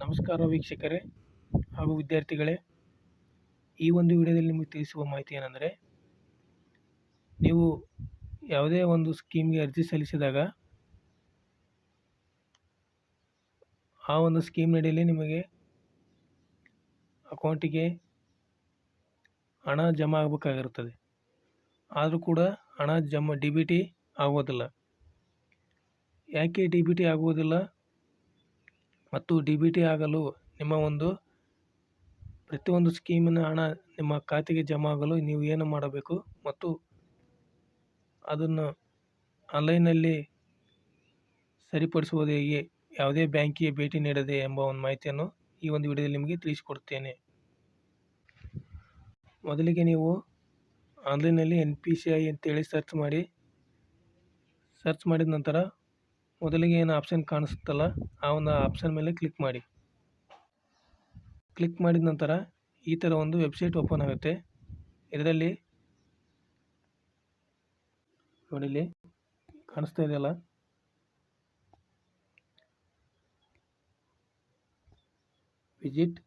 ನಮಸ್ಕಾರ ವೀಕ್ಷಕರೇ ಹಾಗೂ ವಿದ್ಯಾರ್ಥಿಗಳೇ, ಈ ಒಂದು ವಿಡಿಯೋದಲ್ಲಿ ನಿಮಗೆ ತಿಳಿಸುವ ಮಾಹಿತಿ ಏನೆಂದರೆ, ನೀವು ಯಾವುದೇ ಒಂದು ಸ್ಕೀಮ್ಗೆ ಅರ್ಜಿ ಸಲ್ಲಿಸಿದಾಗ ಆ ಒಂದು ಸ್ಕೀಮ್ ಅಡಿಯಲ್ಲಿ ನಿಮಗೆ ಅಕೌಂಟಿಗೆ ಹಣ ಜಮಾ ಆಗಬೇಕಾಗಿರುತ್ತದೆ. ಆದರೂ ಕೂಡ ಹಣ ಡಿ ಬಿ ಟಿ ಆಗೋದಿಲ್ಲ. ಯಾಕೆ ಡಿ ಬಿ ಟಿ ಆಗುವುದಿಲ್ಲ ಮತ್ತು ಡಿ ಬಿ ಟಿ ಆಗಲು ನಿಮ್ಮ ಒಂದು ಪ್ರತಿಯೊಂದು ಸ್ಕೀಮಿನ ಹಣ ನಿಮ್ಮ ಖಾತೆಗೆ ಜಮಾ ಆಗಲು ನೀವು ಏನು ಮಾಡಬೇಕು ಮತ್ತು ಅದನ್ನು ಆನ್ಲೈನಲ್ಲಿ ಸರಿಪಡಿಸುವುದು ಹೇಗೆ, ಯಾವುದೇ ಬ್ಯಾಂಕಿಗೆ ಭೇಟಿ ನೀಡದೆ ಎಂಬ ಒಂದು ಮಾಹಿತಿಯನ್ನು ಈ ಒಂದು ವಿಡಿಯೋದಲ್ಲಿ ನಿಮಗೆ ತಿಳಿಸಿಕೊಡುತ್ತೇನೆ. ಮೊದಲಿಗೆ ನೀವು ಆನ್ಲೈನಲ್ಲಿ NPCI ಅಂತೇಳಿ ಸರ್ಚ್ ಮಾಡಿದ ನಂತರ ಮೊದಲಿಗೆ ಏನು ಆಪ್ಷನ್ ಕಾಣಿಸುತ್ತಲ್ಲ ಆ ಒಂದು ಆಪ್ಷನ್ ಮೇಲೆ ಕ್ಲಿಕ್ ಮಾಡಿ. ಕ್ಲಿಕ್ ಮಾಡಿದ ನಂತರ ಈ ಥರ ಒಂದು ವೆಬ್ಸೈಟ್ ಓಪನ್ ಆಗುತ್ತೆ. ಇದರಲ್ಲಿ ನೋಡಿ, ಇಲ್ಲಿ ಕಾಣಿಸ್ತಾ ಇದೆಯಲ್ಲ, ವಿಸಿಟ್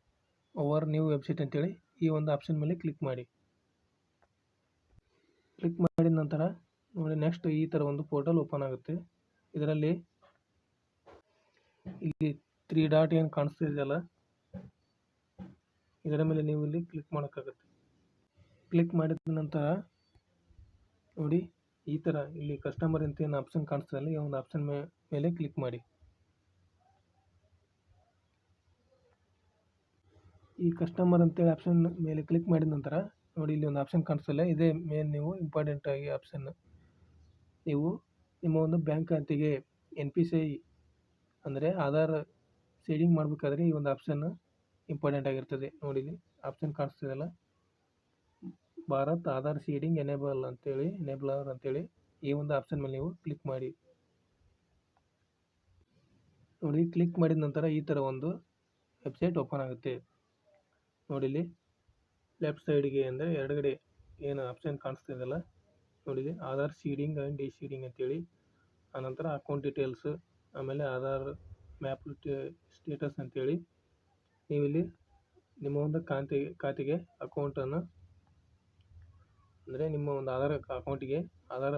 ಅವರ್ ನ್ಯೂ ವೆಬ್ಸೈಟ್ ಅಂತೇಳಿ ಈ ಒಂದು ಆಪ್ಷನ್ ಮೇಲೆ ಕ್ಲಿಕ್ ಮಾಡಿ. ಕ್ಲಿಕ್ ಮಾಡಿದ ನಂತರ ನೋಡಿ, ನೆಕ್ಸ್ಟ್ ಈ ಥರ ಒಂದು ಪೋರ್ಟಲ್ ಓಪನ್ ಆಗುತ್ತೆ. ಇದರಲ್ಲಿ ಇಲ್ಲಿ 3 ಡಾಟ್ ಏನು ಕಾಣಿಸ್ತಾ ಇದೆಯಲ್ಲ, ಇದರ ಮೇಲೆ ನೀವು ಇಲ್ಲಿ ಕ್ಲಿಕ್ ಮಾಡೋಕ್ಕಾಗುತ್ತೆ. ಕ್ಲಿಕ್ ಮಾಡಿದ ನಂತರ ನೋಡಿ, ಈ ಥರ ಇಲ್ಲಿ ಕಸ್ಟಮರ್ ಅಂತ ಏನು ಆಪ್ಷನ್ ಕಾಣಿಸ್ತದಲ್ಲ, ಈ ಒಂದು ಆಪ್ಷನ್ ಮೇಲೆ ಕ್ಲಿಕ್ ಮಾಡಿ. ಈ ಕಸ್ಟಮರ್ ಅಂತೇಳಿ ಆಪ್ಷನ್ ಮೇಲೆ ಕ್ಲಿಕ್ ಮಾಡಿದ ನಂತರ ನೋಡಿ, ಇಲ್ಲಿ ಒಂದು ಆಪ್ಷನ್ ಕಾಣಿಸ್ತಲ್ಲ, ಇದೇ ಮೇನ್ ನೀವು ಇಂಪಾರ್ಟೆಂಟ್ ಆಗಿ ಆಪ್ಷನ್. ನೀವು ನಿಮ್ಮ ಒಂದು ಬ್ಯಾಂಕ್ ಖಾತೆಗೆ NPCI ಅಂದರೆ ಆಧಾರ್ ಸೀಡಿಂಗ್ ಮಾಡಬೇಕಾದ್ರೆ ಈ ಒಂದು ಆಪ್ಷನ್ ಇಂಪಾರ್ಟೆಂಟ್ ಆಗಿರ್ತದೆ. ನೋಡಿ, ಇಲ್ಲಿ ಆಪ್ಷನ್ ಕಾಣಿಸ್ತಿದೆಯಲ್ಲ, ಭಾರತ್ ಆಧಾರ್ ಸೀಡಿಂಗ್ ಎನೇಬಲರ್ ಅಂತೇಳಿ ಈ ಒಂದು ಆಪ್ಷನ್ ಮೇಲೆ ನೀವು ಕ್ಲಿಕ್ ಮಾಡಿ. ನೋಡಿ, ಕ್ಲಿಕ್ ಮಾಡಿದ ನಂತರ ಈ ಥರ ಒಂದು ವೆಬ್ಸೈಟ್ ಓಪನ್ ಆಗುತ್ತೆ. ನೋಡಿ, ಇಲ್ಲಿ ಲೆಫ್ಟ್ ಸೈಡ್ಗೆ ಅಂದರೆ ಎಡಗಡೆ ಏನು ಆಪ್ಷನ್ ಕಾಣಿಸ್ತಿದೆಯಲ್ಲ, ನೋಡಿ, Aadhaar seeding and D seeding ಅಂತೇಳಿ, ಆನಂತರ ಅಕೌಂಟ್ ಡೀಟೇಲ್ಸ್, ಆಮೇಲೆ ಆಧಾರ್ ಮ್ಯಾಪ್ ಸ್ಟೇಟಸ್ ಅಂತೇಳಿ ನೀವಿಲ್ಲಿ ನಿಮ್ಮ ಒಂದು ಖಾತೆಗೆ ಅಕೌಂಟನ್ನು ಅಂದರೆ ನಿಮ್ಮ ಒಂದು ಆಧಾರ್ ಅಕೌಂಟಿಗೆ ಆಧಾರ್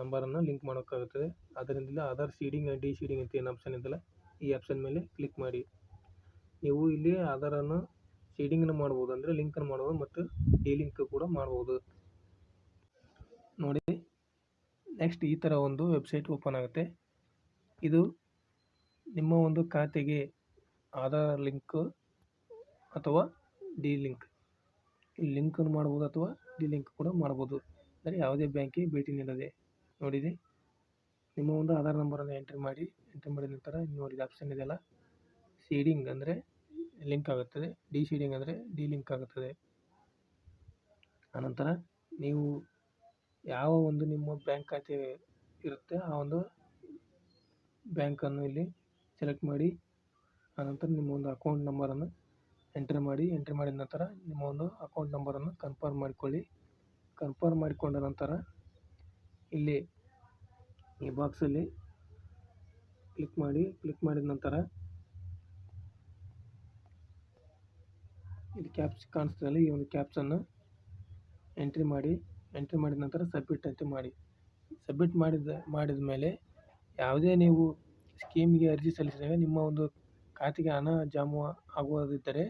ನಂಬರನ್ನು ಲಿಂಕ್ ಮಾಡೋಕ್ಕಾಗುತ್ತದೆ. ಅದರಿಂದ Aadhaar seeding and D seeding ಅಂತ ಏನು ಆಪ್ಷನ್ ಇದೆಯಲ್ಲ, ಈ ಆಪ್ಷನ್ ಮೇಲೆ ಕ್ಲಿಕ್ ಮಾಡಿ. ನೀವು ಇಲ್ಲಿ ಆಧಾರನ್ನು ಸೀಡಿಂಗನ್ನು ಮಾಡ್ಬೋದು, ಅಂದರೆ ಲಿಂಕನ್ನು ಮಾಡ್ಬೋದು ಮತ್ತು ಲಿಂಕ್ ಕೂಡ ಮಾಡ್ಬೋದು. ನೋಡಿ, ನೆಕ್ಸ್ಟ್ ಈ ಥರ ಒಂದು ವೆಬ್ಸೈಟ್ ಓಪನ್ ಆಗುತ್ತೆ. ಇದು ನಿಮ್ಮ ಒಂದು ಖಾತೆಗೆ ಆಧಾರ್ ಲಿಂಕ್ ಅಥವಾ ಲಿಂಕನ್ನು ಮಾಡ್ಬೋದು ಅಥವಾ ಲಿಂಕ್ ಕೂಡ ಮಾಡ್ಬೋದು, ಅಂದರೆ ಯಾವುದೇ ಬ್ಯಾಂಕಿಗೆ ಭೇಟಿ ನೀಡದೆ. ನೋಡಿದೆ, ನಿಮ್ಮ ಒಂದು ಆಧಾರ್ ನಂಬರನ್ನು ಎಂಟ್ರಿ ಮಾಡಿದ ನಂತರ ನೋಡಿದ ಆಪ್ಷನ್ ಇದೆಯಲ್ಲ, ಸೀಡಿಂಗ್ ಅಂದರೆ ಲಿಂಕ್ ಆಗುತ್ತದೆ, ಡಿ ಸೀಡಿಂಗ್ ಅಂದರೆ ಲಿಂಕ್ ಆಗುತ್ತದೆ. ಆನಂತರ ನೀವು ಯಾವ ಒಂದು ನಿಮ್ಮ ಬ್ಯಾಂಕ್ ಖಾತೆ ಇರುತ್ತೆ ಆ ಒಂದು ಬ್ಯಾಂಕನ್ನು ಇಲ್ಲಿ ಸೆಲೆಕ್ಟ್ ಮಾಡಿ, ಆನಂತರ ನಿಮ್ಮ ಒಂದು ಅಕೌಂಟ್ ನಂಬರನ್ನು ಎಂಟ್ರಿ ಮಾಡಿದ ನಂತರ ನಿಮ್ಮ ಒಂದು ಅಕೌಂಟ್ ನಂಬರನ್ನು ಕನ್ಫರ್ಮ್ ಮಾಡಿಕೊಳ್ಳಿ. ಕನ್ಫರ್ಮ್ ಮಾಡಿಕೊಂಡ ನಂತರ ಇಲ್ಲಿ ಈ ಬಾಕ್ಸಲ್ಲಿ ಕ್ಲಿಕ್ ಮಾಡಿದ ನಂತರ ಇಲ್ಲಿ ಕ್ಯಾಪ್ಸ್ ಕಾಣಿಸ್ತದಲ್ಲ, ಈ ಒಂದು ಕ್ಯಾಪ್ಸನ್ನು ಎಂಟ್ರಿ ಮಾಡಿದ ನಂತರ ಸಬ್ಮಿಟ್ ಅಂತ ಮಾಡಿ. ಸಬ್ಮಿಟ್ ಮಾಡಿದ ಮೇಲೆ ಯಾವುದೇ ನೀವು ಸ್ಕೀಮ್ಗೆ ಅರ್ಜಿ ಸಲ್ಲಿಸಿದಾಗ ನಿಮ್ಮ ಒಂದು ಖಾತೆಗೆ ಹಣ ಜಮಾ ಆಗುವುದಿದ್ದರೆ,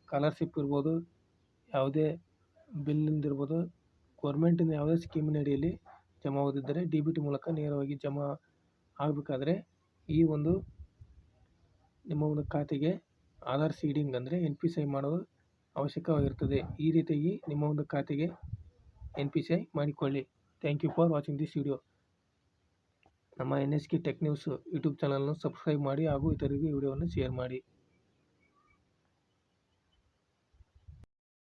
ಸ್ಕಾಲರ್ಶಿಪ್ ಇರ್ಬೋದು, ಯಾವುದೇ ಬಿಲ್ಲಿಂದ ಇರ್ಬೋದು, ಗೌರ್ಮೆಂಟಿನ ಯಾವುದೇ ಸ್ಕೀಮಿನ ಅಡಿಯಲ್ಲಿ ಜಮಾ ಆಗುವುದಿದ್ದರೆ ಡಿ ಬಿ ಟಿ ಮೂಲಕ ನೇರವಾಗಿ ಜಮಾ ಆಗಬೇಕಾದ್ರೆ ಈ ಒಂದು ನಿಮ್ಮ ಒಂದು ಖಾತೆಗೆ ಆಧಾರ್ ಸೀಡಿಂಗ್ ಅಂದರೆ NPCI ಮಾಡೋದು ಅವಶ್ಯಕವಾಗಿರುತ್ತದೆ. ಈ ರೀತಿಯಾಗಿ ನಿಮ್ಮ ಒಂದು ಖಾತೆಗೆ NPCI ಮಾಡಿಕೊಳ್ಳಿ. Thank you for watching this video. ನಮ್ಮ NSK ಟೆಕ್ ನ್ಯೂಸ್ ಯೂಟ್ಯೂಬ್ ಚಾನಲನ್ನು ಸಬ್ಸ್ಕ್ರೈಬ್ ಮಾಡಿ ಹಾಗೂ ಇತರರಿಗೆ ವಿಡಿಯೋವನ್ನು ಶೇರ್ ಮಾಡಿ.